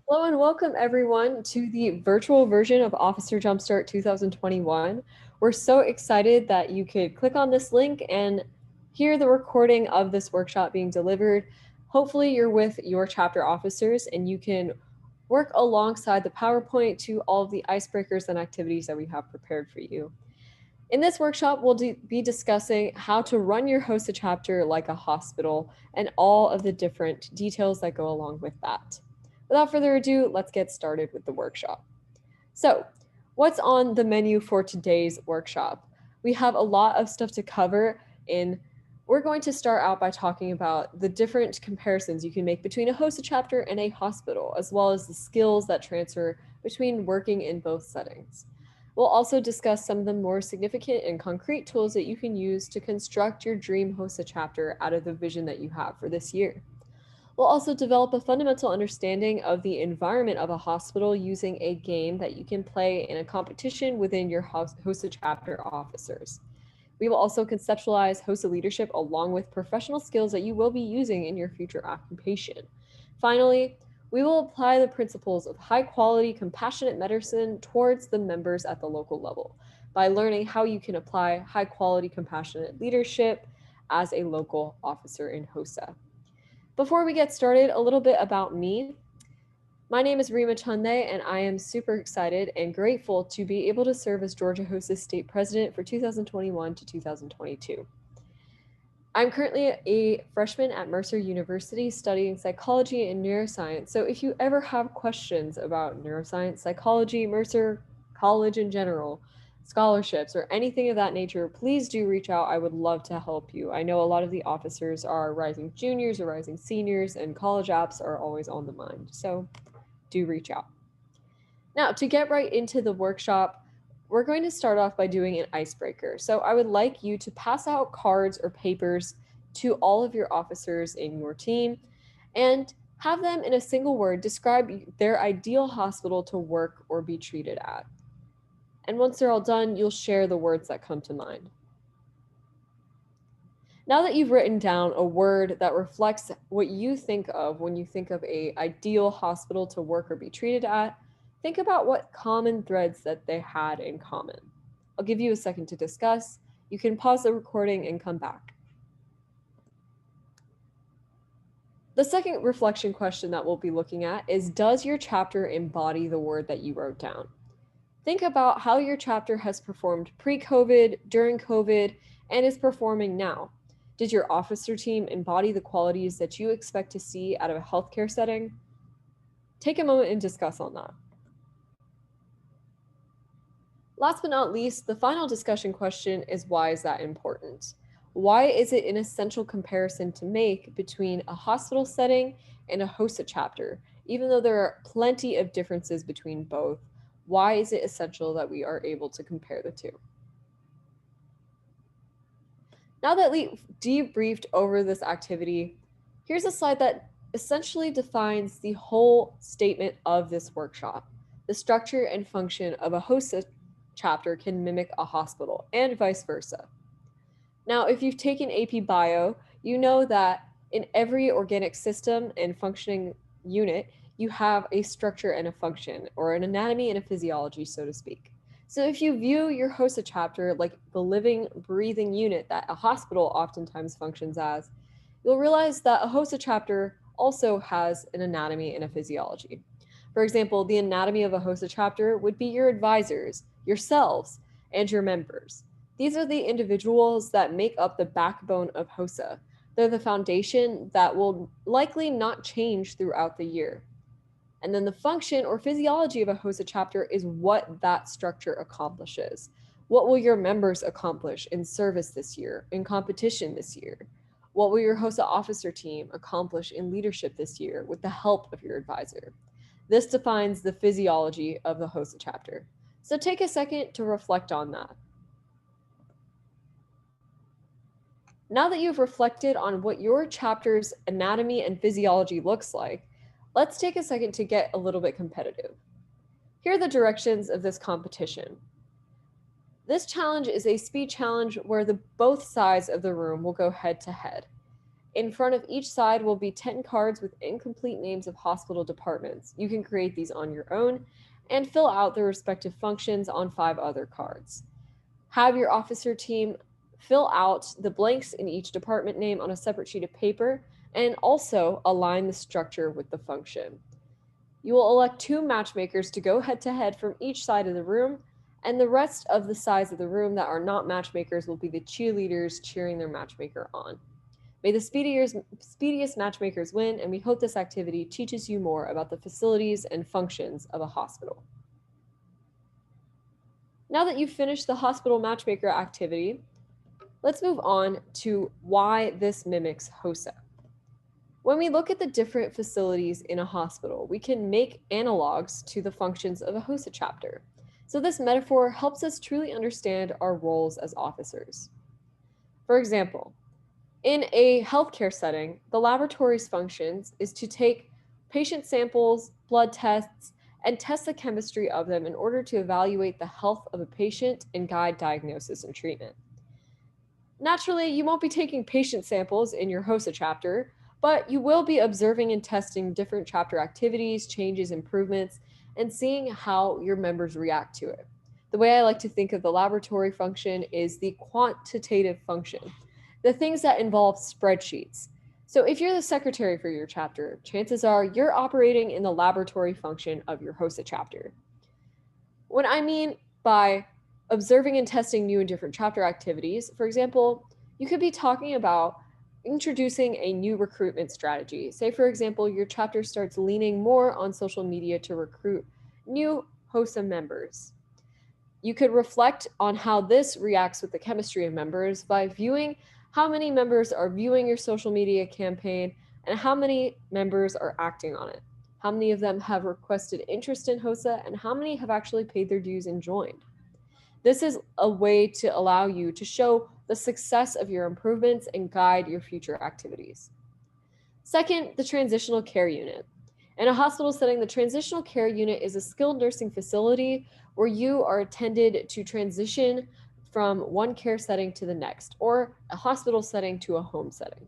Hello and welcome everyone to the virtual version of Officer Jumpstart 2021. We're so excited that you could click on this link and hear the recording of this workshop being delivered. Hopefully you're with your chapter officers and you can work alongside the PowerPoint to all of the icebreakers and activities that we have prepared for you. In this workshop, we'll be discussing how to run your HOSA chapter like a hospital and all of the different details that go along with that. Without further ado, let's get started with the workshop. So, what's on the menu for today's workshop? We have a lot of stuff to cover, and we're going to start out by talking about the different comparisons you can make between a HOSA chapter and a hospital, as well as the skills that transfer between working in both settings. We'll also discuss some of the more significant and concrete tools that you can use to construct your dream HOSA chapter out of the vision that you have for this year. We'll also develop a fundamental understanding of the environment of a hospital using a game that you can play in a competition within your HOSA chapter officers. We will also conceptualize HOSA leadership along with professional skills that you will be using in your future occupation. Finally, we will apply the principles of high quality, compassionate medicine towards the members at the local level by learning how you can apply high quality, compassionate leadership as a local officer in HOSA. Before we get started, a little bit about me. My name is Rima Chande, and I am super excited and grateful to be able to serve as Georgia HOSA State President for 2021 to 2022. I'm currently a freshman at Mercer University studying psychology and neuroscience. So if you ever have questions about neuroscience, psychology, Mercer College in general, scholarships, or anything of that nature, please do reach out. I would love to help you. I know a lot of the officers are rising juniors or rising seniors, and college apps are always on the mind. So do reach out. Now, to get right into the workshop, we're going to start off by doing an icebreaker. So I would like you to pass out cards or papers to all of your officers in your team and have them in a single word describe their ideal hospital to work or be treated at. And once they're all done, you'll share the words that come to mind. Now that you've written down a word that reflects what you think of when you think of an ideal hospital to work or be treated at, think about what common threads that they had in common. I'll give you a second to discuss. You can pause the recording and come back. The second reflection question that we'll be looking at is, does your chapter embody the word that you wrote down? Think about how your chapter has performed pre-COVID, during COVID, and is performing now. Did your officer team embody the qualities that you expect to see out of a healthcare setting? Take a moment and discuss on that. Last but not least, the final discussion question is, why is that important? Why is it an essential comparison to make between a hospital setting and a HOSA chapter? Even though there are plenty of differences between both, why is it essential that we are able to compare the two? Now that we debriefed over this activity, here's a slide that essentially defines the whole statement of this workshop. The structure and function of a HOSA chapter can mimic a hospital and vice versa. Now, if you've taken AP Bio, you know that in every organic system and functioning unit, you have a structure and a function, or an anatomy and a physiology, so to speak. So if you view your HOSA chapter like the living, breathing unit that a hospital oftentimes functions as, you'll realize that a HOSA chapter also has an anatomy and a physiology. For example, the anatomy of a HOSA chapter would be your advisors, yourselves, and your members. These are the individuals that make up the backbone of HOSA. They're the foundation that will likely not change throughout the year. And then the function or physiology of a HOSA chapter is what that structure accomplishes. What will your members accomplish in service this year, in competition this year? What will your HOSA officer team accomplish in leadership this year with the help of your advisor? This defines the physiology of the HOSA chapter. So take a second to reflect on that. Now that you've reflected on what your chapter's anatomy and physiology looks like, let's take a second to get a little bit competitive. Here are the directions of this competition. This challenge is a speed challenge where both sides of the room will go head to head. In front of each side will be 10 cards with incomplete names of hospital departments. You can create these on your own and fill out their respective functions on 5 other cards. Have your officer team fill out the blanks in each department name on a separate sheet of paper and also align the structure with the function. You will elect 2 matchmakers to go head to head from each side of the room, and the rest of the sides of the room that are not matchmakers will be the cheerleaders cheering their matchmaker on. May the speediest matchmakers win, and we hope this activity teaches you more about the facilities and functions of a hospital. Now that you've finished the hospital matchmaker activity, let's move on to why this mimics HOSA. When we look at the different facilities in a hospital, we can make analogs to the functions of a HOSA chapter. So this metaphor helps us truly understand our roles as officers. For example, in a healthcare setting, the laboratory's functions is to take patient samples, blood tests, and test the chemistry of them in order to evaluate the health of a patient and guide diagnosis and treatment. Naturally, you won't be taking patient samples in your HOSA chapter, but you will be observing and testing different chapter activities, changes, improvements, and seeing how your members react to it. The way I like to think of the laboratory function is the quantitative function, the things that involve spreadsheets. So if you're the secretary for your chapter, chances are you're operating in the laboratory function of your HOSA chapter. What I mean by observing and testing new and different chapter activities, for example, you could be talking about introducing a new recruitment strategy. Say, for example, your chapter starts leaning more on social media to recruit new HOSA members. You could reflect on how this reacts with the chemistry of members by viewing how many members are viewing your social media campaign and how many members are acting on it. How many of them have requested interest in HOSA and how many have actually paid their dues and joined. This is a way to allow you to show the success of your improvements and guide your future activities. Second, the transitional care unit. In a hospital setting, the transitional care unit is a skilled nursing facility where you are attended to transition from one care setting to the next, or a hospital setting to a home setting.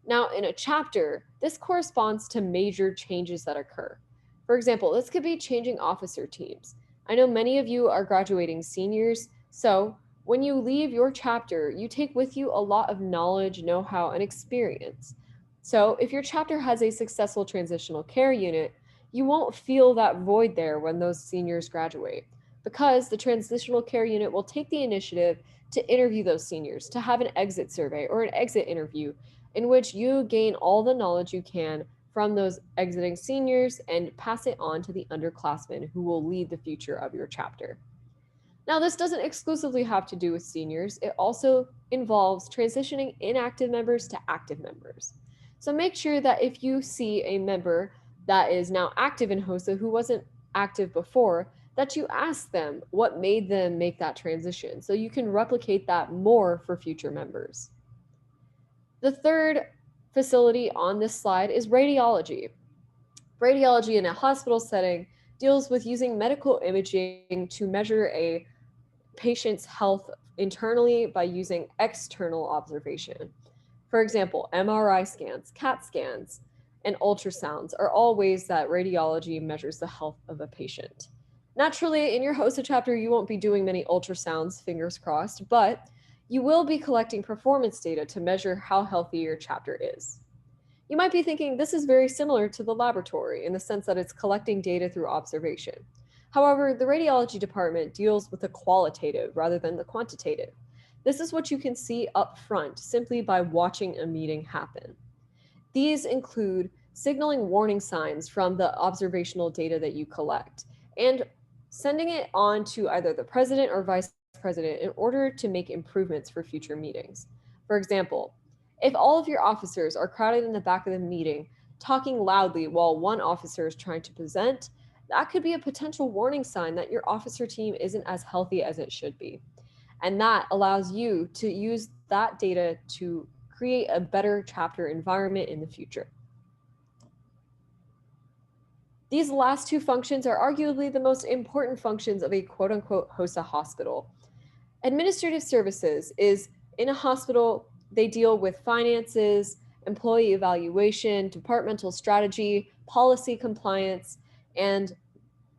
Now, in a chapter, this corresponds to major changes that occur. For example, this could be changing officer teams. I know many of you are graduating seniors, so when you leave your chapter, you take with you a lot of knowledge, know-how, and experience. So if your chapter has a successful transitional care unit, you won't feel that void there when those seniors graduate, because the transitional care unit will take the initiative to interview those seniors, to have an exit survey or an exit interview in which you gain all the knowledge you can from those exiting seniors and pass it on to the underclassmen who will lead the future of your chapter. Now, this doesn't exclusively have to do with seniors. It also involves transitioning inactive members to active members. So make sure that if you see a member that is now active in HOSA who wasn't active before, that you ask them what made them make that transition so you can replicate that more for future members. The third facility on this slide is radiology. Radiology in a hospital setting deals with using medical imaging to measure a patient's health internally by using external observation. For example, MRI scans, CAT scans, and ultrasounds are all ways that radiology measures the health of a patient. Naturally, in your HOSA chapter, you won't be doing many ultrasounds, fingers crossed, but you will be collecting performance data to measure how healthy your chapter is. You might be thinking this is very similar to the laboratory in the sense that it's collecting data through observation. However, the radiology department deals with the qualitative rather than the quantitative. This is what you can see up front simply by watching a meeting happen. These include signaling warning signs from the observational data that you collect and sending it on to either the president or vice president in order to make improvements for future meetings. For example, if all of your officers are crowded in the back of the meeting, talking loudly while one officer is trying to present, that could be a potential warning sign that your officer team isn't as healthy as it should be. And that allows you to use that data to create a better chapter environment in the future. These last two functions are arguably the most important functions of a quote-unquote HOSA hospital. Administrative services is in a hospital, they deal with finances, employee evaluation, departmental strategy, policy compliance, and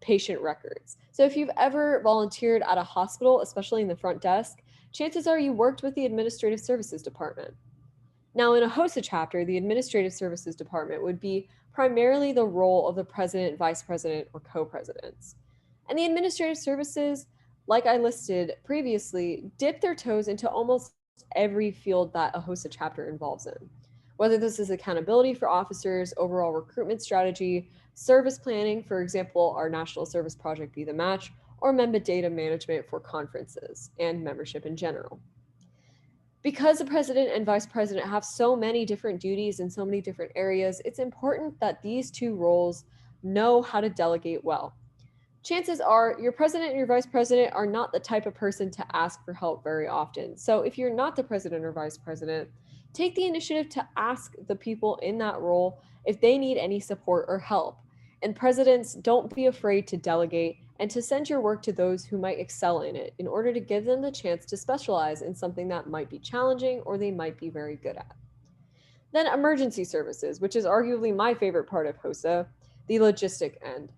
patient records. So if you've ever volunteered at a hospital, especially in the front desk, chances are you worked with the administrative services department. Now, in a HOSA chapter, the administrative services department would be primarily the role of the president, vice president, or co-presidents. And the administrative services, like I listed previously, dip their toes into almost every field that a HOSA chapter involves in. Whether this is accountability for officers, overall recruitment strategy, service planning, for example, our National Service Project Be the Match, or member data management for conferences and membership in general. Because the president and vice president have so many different duties in so many different areas, it's important that these two roles know how to delegate well. Chances are your president and your vice president are not the type of person to ask for help very often. So if you're not the president or vice president, take the initiative to ask the people in that role if they need any support or help. And presidents, don't be afraid to delegate and to send your work to those who might excel in it in order to give them the chance to specialize in something that might be challenging or they might be very good at. Then emergency services, which is arguably my favorite part of HOSA, the logistic end.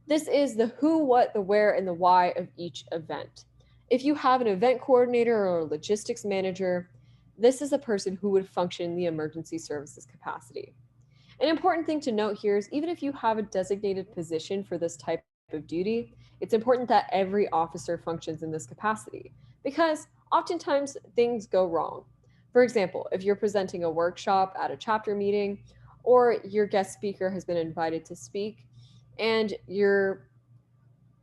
This is the who, what, the where, and the why of each event. If you have an event coordinator or a logistics manager, this is a person who would function in the emergency services capacity. An important thing to note here is even if you have a designated position for this type of duty, it's important that every officer functions in this capacity because oftentimes things go wrong. For example, if you're presenting a workshop at a chapter meeting or your guest speaker has been invited to speak and your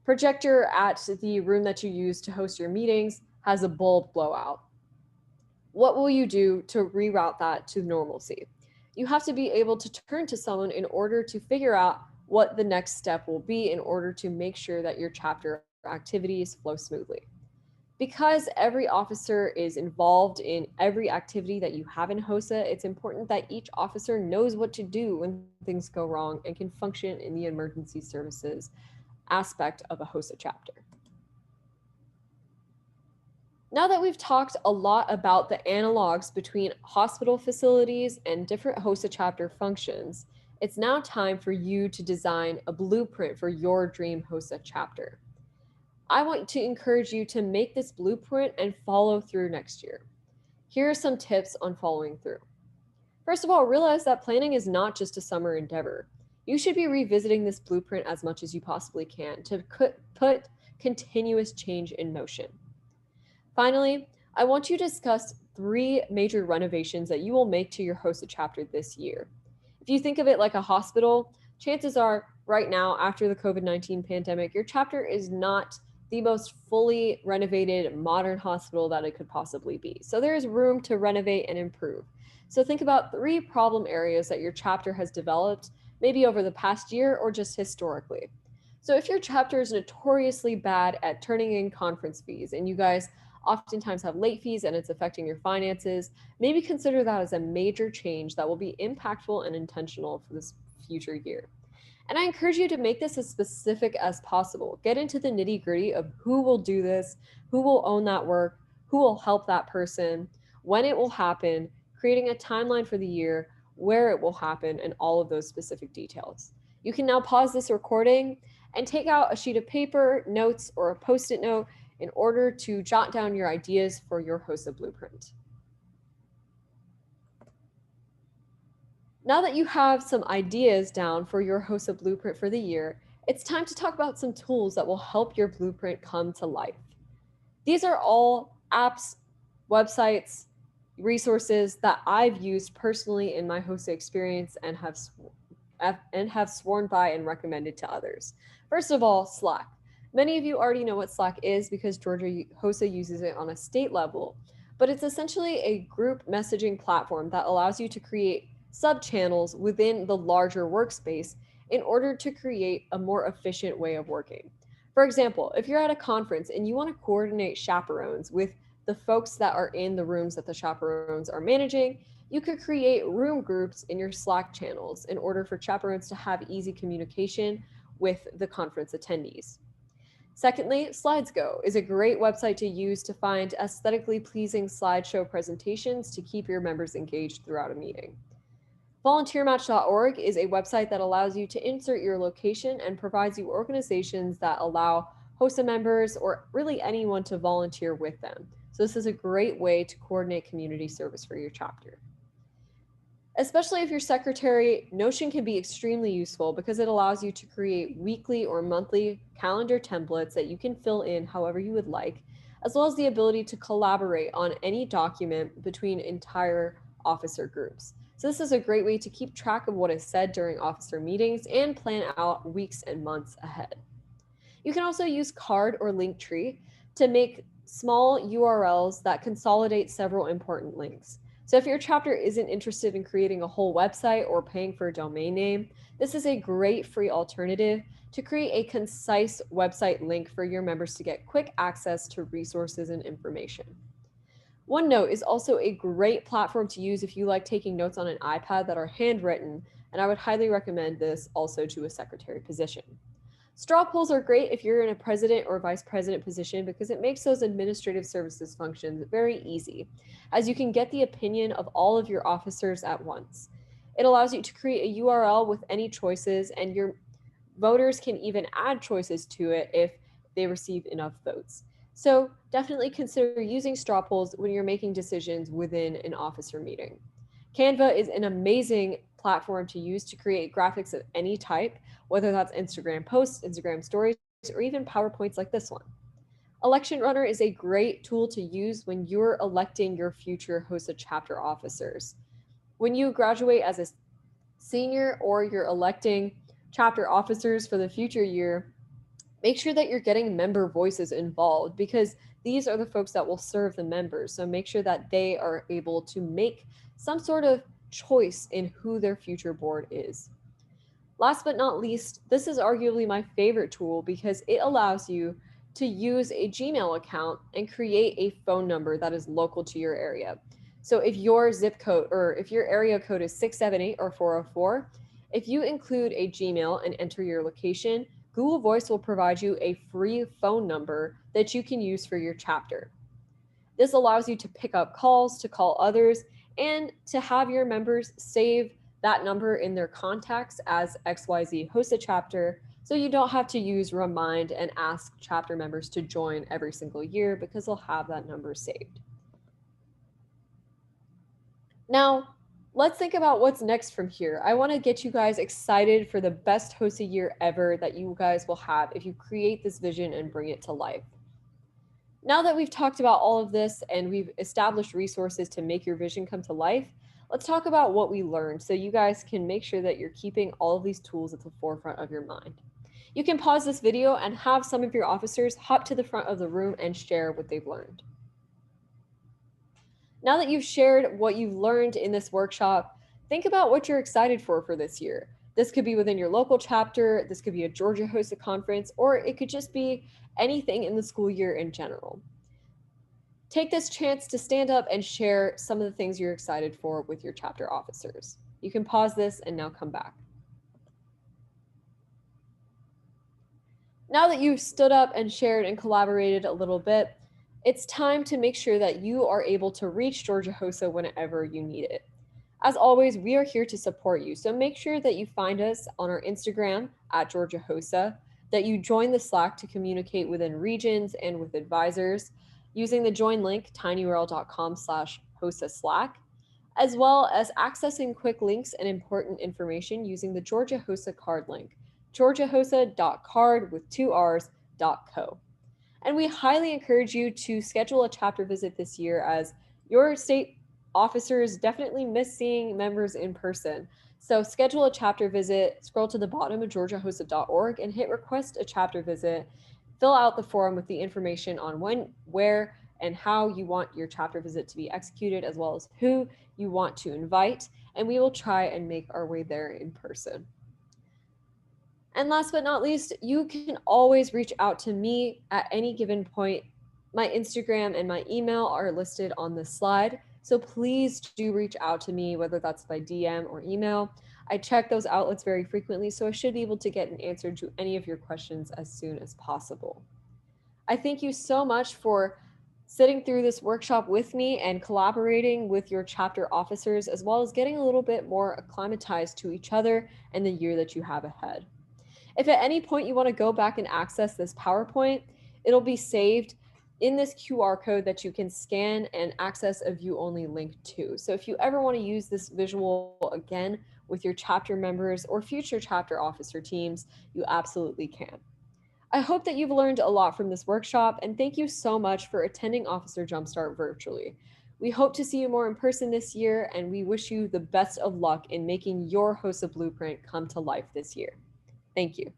projector at the room that you use to host your meetings has a bulb blowout, what will you do to reroute that to normalcy? You have to be able to turn to someone in order to figure out what the next step will be in order to make sure that your chapter activities flow smoothly. Because every officer is involved in every activity that you have in HOSA, it's important that each officer knows what to do when things go wrong and can function in the emergency services aspect of a HOSA chapter. Now that we've talked a lot about the analogs between hospital facilities and different HOSA chapter functions, it's now time for you to design a blueprint for your dream HOSA chapter. I want to encourage you to make this blueprint and follow through next year. Here are some tips on following through. First of all, realize that planning is not just a summer endeavor. You should be revisiting this blueprint as much as you possibly can to put continuous change in motion. Finally, I want you to discuss 3 major renovations that you will make to your HOSA chapter this year. If you think of it like a hospital, chances are right now, after the COVID-19 pandemic, your chapter is not the most fully renovated modern hospital that it could possibly be. So there is room to renovate and improve. So think about 3 problem areas that your chapter has developed, maybe over the past year or just historically. So if your chapter is notoriously bad at turning in conference fees and you guys oftentimes have late fees and it's affecting your finances, maybe consider that as a major change that will be impactful and intentional for this future year. And I encourage you to make this as specific as possible. Get into the nitty-gritty of who will do this, who will own that work, who will help that person, when it will happen, creating a timeline for the year, where it will happen, and all of those specific details. You can now pause this recording and take out a sheet of paper, notes, or a Post-it note in order to jot down your ideas for your HOSA blueprint. Now that you have some ideas down for your HOSA blueprint for the year, it's time to talk about some tools that will help your blueprint come to life. These are all apps, websites, resources that I've used personally in my HOSA experience and have sworn by and recommended to others. First of all, Slack. Many of you already know what Slack is because Georgia HOSA uses it on a state level, but it's essentially a group messaging platform that allows you to create sub-channels within the larger workspace in order to create a more efficient way of working. For example, if you're at a conference and you want to coordinate chaperones with the folks that are in the rooms that the chaperones are managing, you could create room groups in your Slack channels in order for chaperones to have easy communication with the conference attendees. Secondly, SlidesGo is a great website to use to find aesthetically pleasing slideshow presentations to keep your members engaged throughout a meeting. Volunteermatch.org is a website that allows you to insert your location and provides you organizations that allow HOSA members or really anyone to volunteer with them. So this is a great way to coordinate community service for your chapter. Especially if you're secretary, Notion can be extremely useful because it allows you to create weekly or monthly calendar templates that you can fill in however you would like, as well as the ability to collaborate on any document between entire officer groups. So this is a great way to keep track of what is said during officer meetings and plan out weeks and months ahead. You can also use Card or Linktree to make small URLs that consolidate several important links. So if your chapter isn't interested in creating a whole website or paying for a domain name, this is a great free alternative to create a concise website link for your members to get quick access to resources and information. OneNote is also a great platform to use if you like taking notes on an iPad that are handwritten, and I would highly recommend this also to a secretary position. Straw polls are great if you're in a president or vice president position because it makes those administrative services functions very easy, as you can get the opinion of all of your officers at once. It allows you to create a URL with any choices, and your voters can even add choices to it if they receive enough votes. So definitely consider using straw polls when you're making decisions within an officer meeting. Canva is an amazing platform to use to create graphics of any type, whether that's Instagram posts, Instagram stories, or even PowerPoints like this one. Election Runner is a great tool to use when you're electing your future HOSA chapter officers. When you graduate as a senior or you're electing chapter officers for the future year, make sure that you're getting member voices involved because these are the folks that will serve the members. So make sure that they are able to make some sort of choice in who their future board is. Last but not least, this is arguably my favorite tool because it allows you to use a Gmail account and create a phone number that is local to your area. So if your zip code or if your area code is 678 or 404, if you include a Gmail and enter your location, Google Voice will provide you a free phone number that you can use for your chapter. This allows you to pick up calls, to call others, and to have your members save that number in their contacts as XYZ HOSA chapter, so you don't have to use Remind and ask chapter members to join every single year because they'll have that number saved. Now, let's think about what's next from here. I want to get you guys excited for the best HOSA year ever that you guys will have if you create this vision and bring it to life. Now that we've talked about all of this and we've established resources to make your vision come to life, let's talk about what we learned so you guys can make sure that you're keeping all of these tools at the forefront of your mind. You can pause this video and have some of your officers hop to the front of the room and share what they've learned. Now that you've shared what you've learned in this workshop, think about what you're excited for this year. This could be within your local chapter, this could be a Georgia HOSA conference, or it could just be anything in the school year in general. Take this chance to stand up and share some of the things you're excited for with your chapter officers. You can pause this and now come back. Now that you've stood up and shared and collaborated a little bit, it's time to make sure that you are able to reach Georgia HOSA whenever you need it. As always, we are here to support you, so make sure that you find us on our Instagram at Georgia HOSA, that you join the Slack to communicate within regions and with advisors using the join link tinyurl.com/HOSA Slack, as well as accessing quick links and important information using the Georgia HOSA card link, georgiahosa.card with 2rs.co. And we highly encourage you to schedule a chapter visit this year as your state officers definitely miss seeing members in person. So schedule a chapter visit, scroll to the bottom of georgiahosa.org and hit request a chapter visit. Fill out the form with the information on when, where, and how you want your chapter visit to be executed, as well as who you want to invite, and we will try and make our way there in person. And last but not least, you can always reach out to me at any given point. My Instagram and my email are listed on this slide, so please do reach out to me, whether that's by DM or email. I check those outlets very frequently, so I should be able to get an answer to any of your questions as soon as possible. I thank you so much for sitting through this workshop with me and collaborating with your chapter officers, as well as getting a little bit more acclimatized to each other and the year that you have ahead. If at any point you want to go back and access this PowerPoint, it'll be saved in this QR code that you can scan and access a view only link to. So if you ever want to use this visual again with your chapter members or future chapter officer teams, you absolutely can. I hope that you've learned a lot from this workshop, and thank you so much for attending Officer Jumpstart virtually. We hope to see you more in person this year, and we wish you the best of luck in making your HOSA blueprint come to life this year. Thank you.